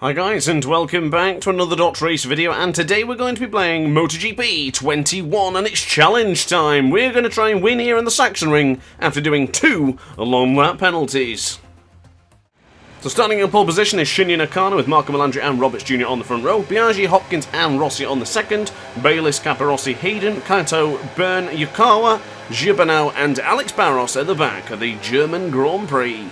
Hi guys, and welcome back to another DrAce video, and today we're going to be playing MotoGP 21, and it's challenge time. We're going to try and win here in the Saxon Ring after doing 2 long lap penalties. So starting in pole position is Shinya Nakano with Marco Melandri and Roberts Jr. on the front row, Biaggi, Hopkins and Rossi on the second, Bayliss, Caparossi, Hayden, Kaito, Byrne, Yukawa, Gibernau and Alex Barros at the back of the German Grand Prix.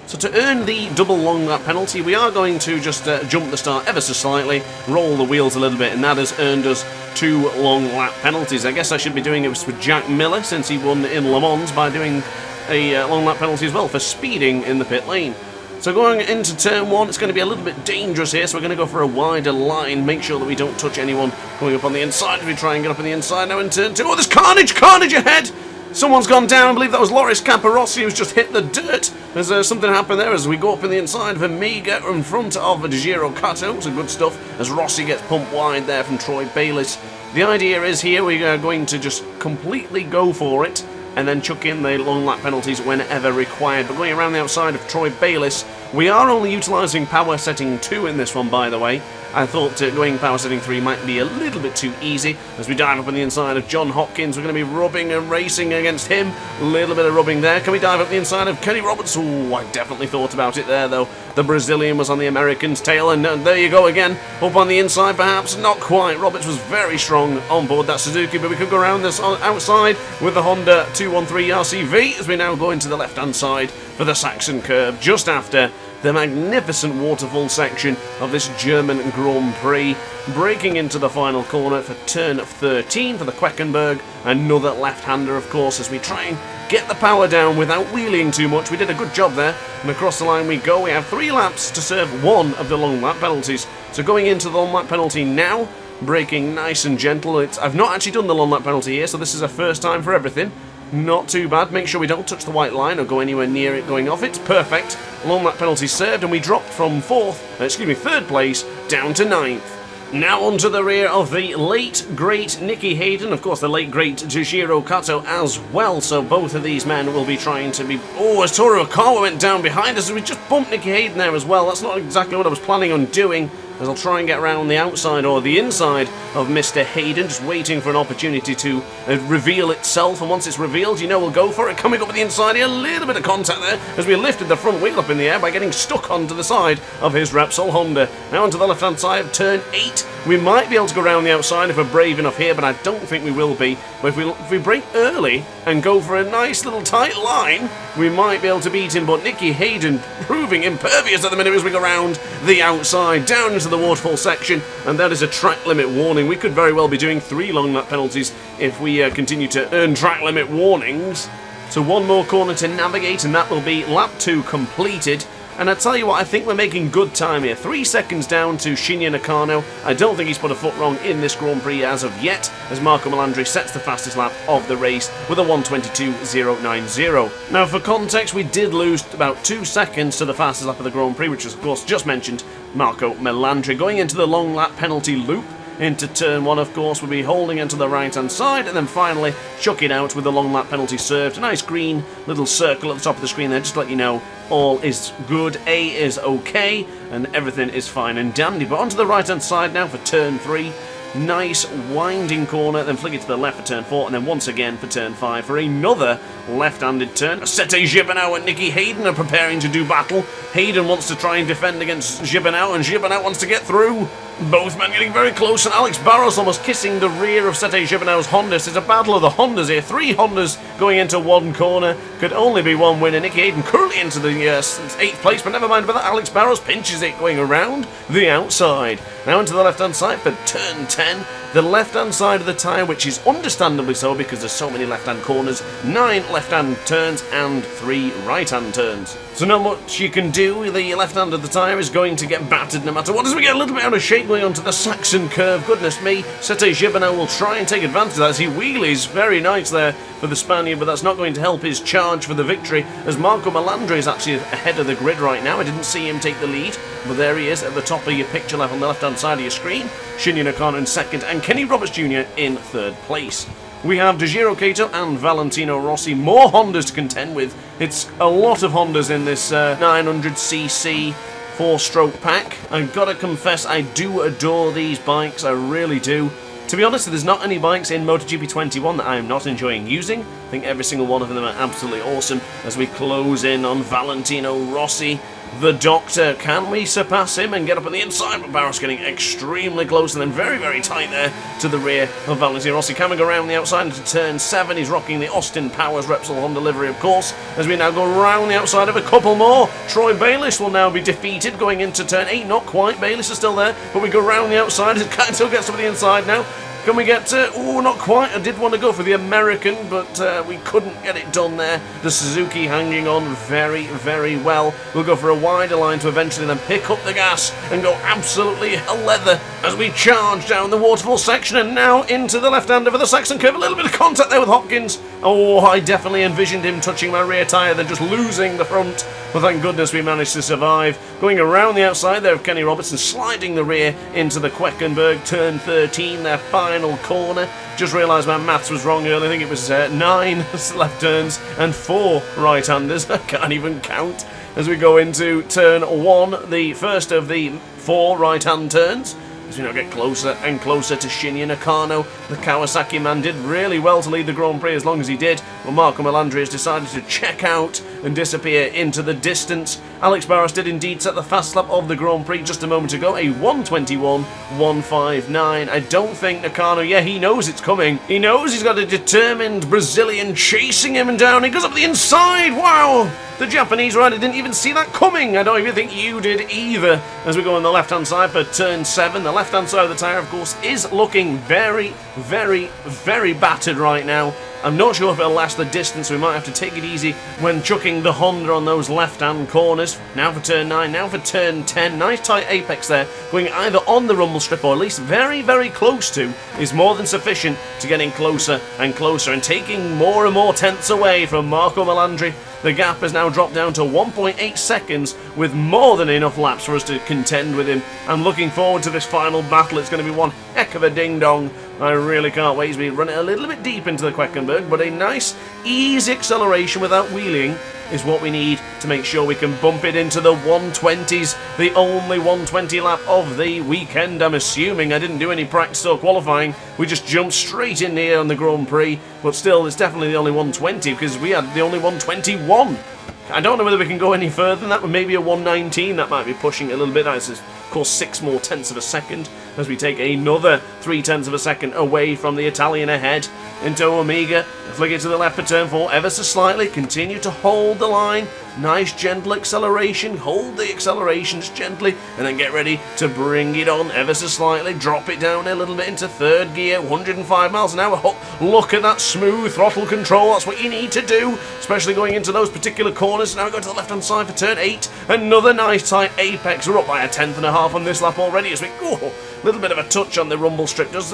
So to earn the double long lap penalty, we are going to just jump the start ever so slightly, roll the wheels a little bit, and that has earned us 2 long lap penalties. I guess I should be doing it with Jack Miller, since he won in Le Mans, by doing a long lap penalty as well for speeding in the pit lane. So going into turn 1, it's going to be a little bit dangerous here, so we're going to go for a wider line, make sure that we don't touch anyone coming up on the inside. If we try and get up on the inside now in turn 2, oh, there's carnage ahead! Someone's gone down. I believe that was Loris Caparossi who's just hit the dirt. There's something happened there as we go up in the inside of Amiga in front of DeGiro Kato. Some good stuff as Rossi gets pumped wide there from Troy Bayliss. The idea is here we are going to just completely go for it and then chuck in the long lap penalties whenever required. But going around the outside of Troy Bayliss, we are only utilising power setting 2 in this one, by the way. I thought going power setting 3 might be a little bit too easy. As we dive up on the inside of John Hopkins, we're going to be rubbing and racing against him. A little bit of rubbing there. Can we dive up the inside of Kenny Roberts? Oh, I definitely thought about it there, though. The Brazilian was on the American's tail, and there you go again. Up on the inside, perhaps. Not quite. Roberts was very strong on board that Suzuki, but we could go around this outside with the Honda 213 RCV as we now go into the left-hand side for the Saxon curve, just after the magnificent waterfall section of this German Grand Prix. Breaking into the final corner for turn 13 for the Queckenberg. Another left-hander, of course, as we try and get the power down without wheeling too much. We did a good job there, and across the line we go. We have 3 laps to serve 1 of the long lap penalties. So going into the long lap penalty now, braking nice and gentle. I've not actually done the long lap penalty here, so this is a first time for everything. Not too bad. Make sure we don't touch the white line or go anywhere near it going off. It's perfect. Long lap penalty served, and we dropped from 3rd place down to 9th. Now onto the rear of the late, great Nicky Hayden. Of course, the late, great DeGiro Kato as well. So both of these men will be trying to be... Oh, as Toru Okawa went down behind us, we just bumped Nicky Hayden there as well. That's not exactly what I was planning on doing, as I'll try and get around the outside or the inside of Mr. Hayden, just waiting for an opportunity to reveal itself. And once it's revealed, you know we'll go for it. Coming up at the inside here, a little bit of contact there as we lifted the front wheel up in the air by getting stuck onto the side of his Repsol Honda. Now onto the left-hand side of turn 8. We might be able to go around the outside if we're brave enough here, but I don't think we will be. But if we brake early and go for a nice little tight line, we might be able to beat him. But Nicky Hayden proving impervious at the minute as we go around the outside, down into the waterfall section, and that is a track limit warning. We could very well be doing 3 long lap penalties if we continue to earn track limit warnings. So 1 more corner to navigate, and that will be lap 2 completed. And I tell you what, I think we're making good time here. 3 seconds down to Shinya Nakano. I don't think he's put a foot wrong in this Grand Prix as of yet, as Marco Melandri sets the fastest lap of the race with a 1:22.090. Now, for context, we did lose about 2 seconds to the fastest lap of the Grand Prix, which was, of course, just mentioned, Marco Melandri. Going into the long lap penalty loop, into turn 1, of course, we'll be holding into the right-hand side, and then finally chuck it out with the long lap penalty served. A nice green little circle at the top of the screen there, just to let you know all is good, A is okay, and everything is fine and dandy. But onto the right-hand side now for turn 3. Nice winding corner, then flick it to the left for turn 4, and then once again for turn 5 for another left-handed turn. Sete Gibernau and Nicky Hayden are preparing to do battle. Hayden wants to try and defend against Gibernau, and Gibernau wants to get through. Both men getting very close, and Alex Barros almost kissing the rear of Sete Gibernau's Honda. It's a battle of the Hondas here. 3 Hondas going into 1 corner. Could only be 1 winner. Nicky Hayden currently into the 8th place, but never mind about that. Alex Barros pinches it going around the outside. Now into the left-hand side for turn 10. The left-hand side of the tyre, which is understandably so because there's so many left-hand corners. 9 left-hand turns and 3 right-hand turns. So not much you can do. The left hand of the tyre is going to get battered no matter what. As we get a little bit out of shape going onto the Saxon curve, goodness me, Sete Gibernau will try and take advantage of that as he wheelies very nice there for the Spaniard, but that's not going to help his charge for the victory, as Marco Melandri is actually ahead of the grid right now. I didn't see him take the lead, but there he is at the top of your picture left on the left-hand side of your screen. Shinya Nakano in 2nd, and Kenny Roberts Jr. in 3rd place. We have DeGiro Kato and Valentino Rossi. More Hondas to contend with. It's a lot of Hondas in this 900cc 4-stroke pack. I've got to confess, I do adore these bikes, I really do. To be honest, there's not any bikes in MotoGP 21 that I am not enjoying using. I think every single one of them are absolutely awesome. As we close in on Valentino Rossi, the Doctor, can we surpass him and get up on the inside? But Barros getting extremely close and then very, very tight there to the rear of Valentino Rossi. Can we go around the outside into turn 7? He's rocking the Austin Powers Repsol Honda livery, of course, as we now go around the outside of a couple more. Troy Bayliss will now be defeated going into turn 8. Not quite, Bayliss is still there, but we go around the outside. It still gets up the inside now. Can we get to... Oh, not quite. I did want to go for the American, but we couldn't get it done there. The Suzuki hanging on very, very well. We'll go for a wider line to eventually then pick up the gas and go absolutely leather as we charge down the waterfall section and now into the left-hander for the Saxon curve. A little bit of contact there with Hopkins. Oh, I definitely envisioned him touching my rear tyre, then just losing the front. But thank goodness we managed to survive. Going around the outside there of Kenny Robertson, sliding the rear into the Queckenberg turn 13, their final corner. Just realised my maths was wrong earlier. I think it was 9 left turns and 4 right-handers. I can't even count. As we go into turn 1, the first of the 4 right-hand turns. As we now get closer and closer to Shinya Nakano, the Kawasaki man did really well to lead the Grand Prix as long as he did. Well, Marco Melandri has decided to check out and disappear into the distance. Alex Barros did indeed set the fast lap of the Grand Prix just a moment ago, a 1:21.159. I don't think Nakano, yeah, he knows it's coming. He knows he's got a determined Brazilian chasing him and down. He goes up the inside, wow! The Japanese rider didn't even see that coming. I don't even think you did either. As we go on the left-hand side for turn 7, the left-hand side of the tyre, of course, is looking very, very, very battered right now. I'm not sure if it'll last the distance. We might have to take it easy when chucking the Honda on those left-hand corners. Now for turn 9, now for turn 10. Nice tight apex there, going either on the rumble strip or at least very, very close to, is more than sufficient to getting closer and closer and taking more and more tenths away from Marco Melandri. The gap has now dropped down to 1.8 seconds with more than enough laps for us to contend with him. I'm looking forward to this final battle. It's going to be one heck of a ding-dong. I really can't wait. We run it a little bit deep into the Queckenberg, but a nice, easy acceleration without wheeling is what we need to make sure we can bump it into the 120s, the only 120 lap of the weekend. I'm assuming I didn't do any practice or qualifying. We just jumped straight in here on the Grand Prix, but still, it's definitely the only 120 because we had the only 121. I don't know whether we can go any further than that, but maybe a 119. That might be pushing it a little bit. That's, of course, 6 more tenths of a second as we take another 3 tenths of a second away from the Italian ahead into Omega. Flick it to the left for turn 4 ever so slightly. Continue to hold the line. Nice gentle acceleration. Hold the accelerations gently and then get ready to bring it on ever so slightly. Drop it down a little bit into 3rd gear. 105 miles an hour. Look at that smooth throttle control. That's what you need to do, especially going into those particular corners. Now we go to the left hand side for turn 8. Another nice tight apex. We're up by 1.5 on this lap already as we go. A little bit of a touch on the rumble strip. Does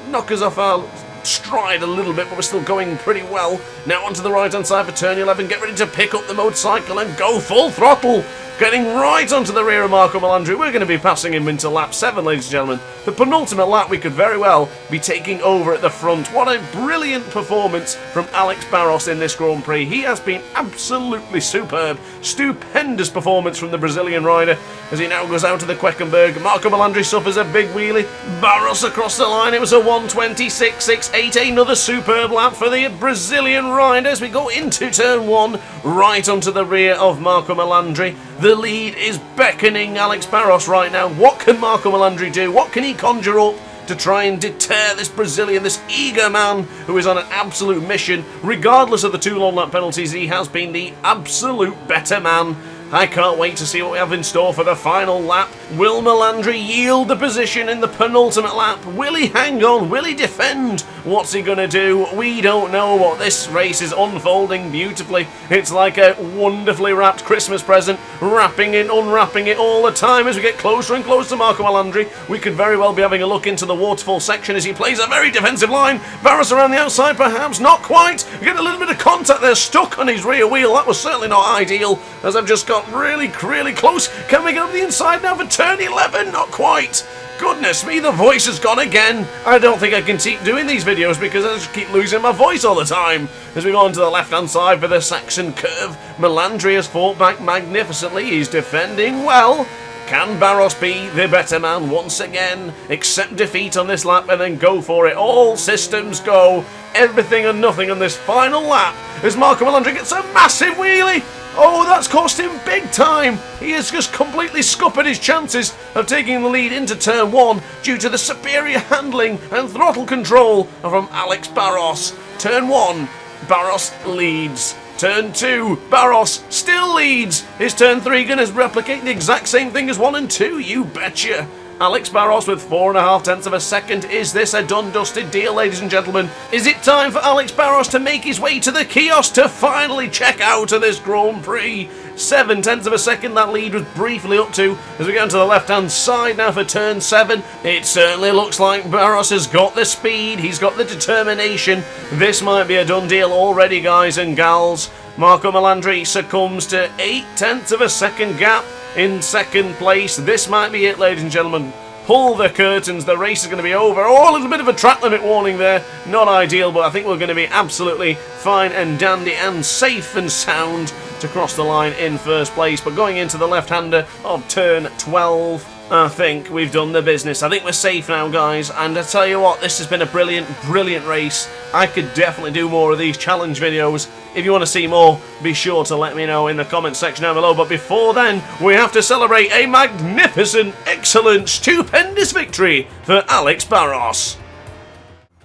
knock us off our stride a little bit, but we're still going pretty well. Now onto the right hand side for turn 11. Get ready to pick up the motorcycle and go full throttle. Getting right onto the rear of Marco Melandri. We're going to be passing him into lap 7, ladies and gentlemen. The penultimate lap, we could very well be taking over at the front. What a brilliant performance from Alex Barros in this Grand Prix. He has been absolutely superb. Stupendous performance from the Brazilian rider as he now goes out to the Queckenberg. Marco Melandri suffers a big wheelie. Barros across the line. It was a 1:26.688. Another superb lap for the Brazilian rider as we go into turn 1, right onto the rear of Marco Melandri. The lead is beckoning Alex Barros right now. What can Marco Melandri do? What can he conjure up to try and deter this Brazilian, this eager man who is on an absolute mission? Regardless of the 2 long lap penalties, he has been the absolute better man. I can't wait to see what we have in store for the final lap. Will Melandri yield the position in the penultimate lap? Will he hang on? Will he defend? What's he going to do? We don't know what this race is unfolding beautifully. It's like a wonderfully wrapped Christmas present, wrapping it, unwrapping it all the time as we get closer and closer to Marco Melandri. We could very well be having a look into the waterfall section as he plays a very defensive line. Barros around the outside, perhaps. Not quite. We get a little bit of contact there, stuck on his rear wheel. That was certainly not ideal as I've just got really, really close. Can we get up the inside now for turn 11? Not quite. Goodness me, the voice has gone again. I don't think I can keep doing these videos because I just keep losing my voice all the time. As we go on to the left-hand side for the Saxon curve, Melandri has fought back magnificently. He's defending well. Can Barros be the better man once again? Accept defeat on this lap and then go for it. All systems go. Everything and nothing on this final lap as Marco Melandri gets a massive wheelie. Oh, that's cost him big time. He has just completely scuppered his chances of taking the lead into turn 1 due to the superior handling and throttle control from Alex Barros. Turn 1, Barros leads. Turn 2, Barros still leads. Is turn 3 going to replicate the exact same thing as 1 and 2? You betcha. Alex Barros with 4.5 tenths of a second. Is this a done-dusted deal, ladies and gentlemen? Is it time for Alex Barros to make his way to the kiosk to finally check out of this Grand Prix? 7 tenths of a second that lead was briefly up to as we go into the left-hand side now for turn 7. It certainly looks like Barros has got the speed, he's got the determination. This might be a done deal already, guys and gals. Marco Melandri succumbs to 8 tenths of a second gap in second place. This might be it, ladies and gentlemen. Pull the curtains, the race is going to be over. Oh, a little bit of a track limit warning there. Not ideal, but I think we're going to be absolutely fine and dandy and safe and sound to cross the line in first place. But going into the left-hander of turn 12, I think we've done the business. I think we're safe now, guys. And I tell you what, this has been a brilliant, brilliant race. I could definitely do more of these challenge videos. If you want to see more, be sure to let me know in the comment section down below. But before then, we have to celebrate a magnificent, excellent, stupendous victory for Alex Barros.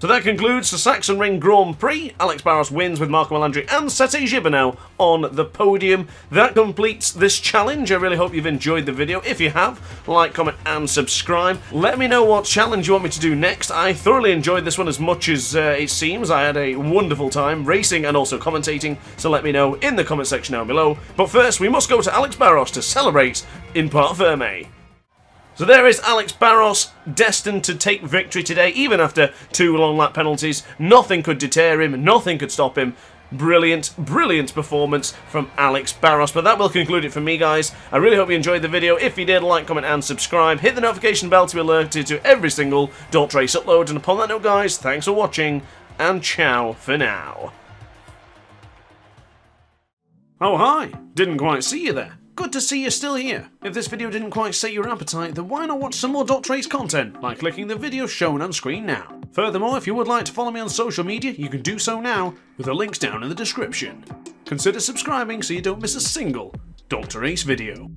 So that concludes the Sachsenring Grand Prix. Alex Barros wins with Marco Melandri and Sete Gibernau on the podium. That completes this challenge. I really hope you've enjoyed the video. If you have, like, comment and subscribe. Let me know what challenge you want me to do next. I thoroughly enjoyed this one as much as it seems. I had a wonderful time racing and also commentating, so let me know in the comment section down below. But first, we must go to Alex Barros to celebrate in Parc Fermé. So there is Alex Barros, destined to take victory today, even after 2 long lap penalties. Nothing could deter him, nothing could stop him. Brilliant, brilliant performance from Alex Barros. But that will conclude it for me, guys. I really hope you enjoyed the video. If you did, like, comment and subscribe. Hit the notification bell to be alerted to every single DrAce upload. And upon that note, guys, thanks for watching, and ciao for now. Oh, hi. Didn't quite see you there. Good to see you're still here. If this video didn't quite sate your appetite, then why not watch some more DrAce content by clicking the video shown on screen now. Furthermore, if you would like to follow me on social media, you can do so now with the links down in the description. Consider subscribing so you don't miss a single DrAce video.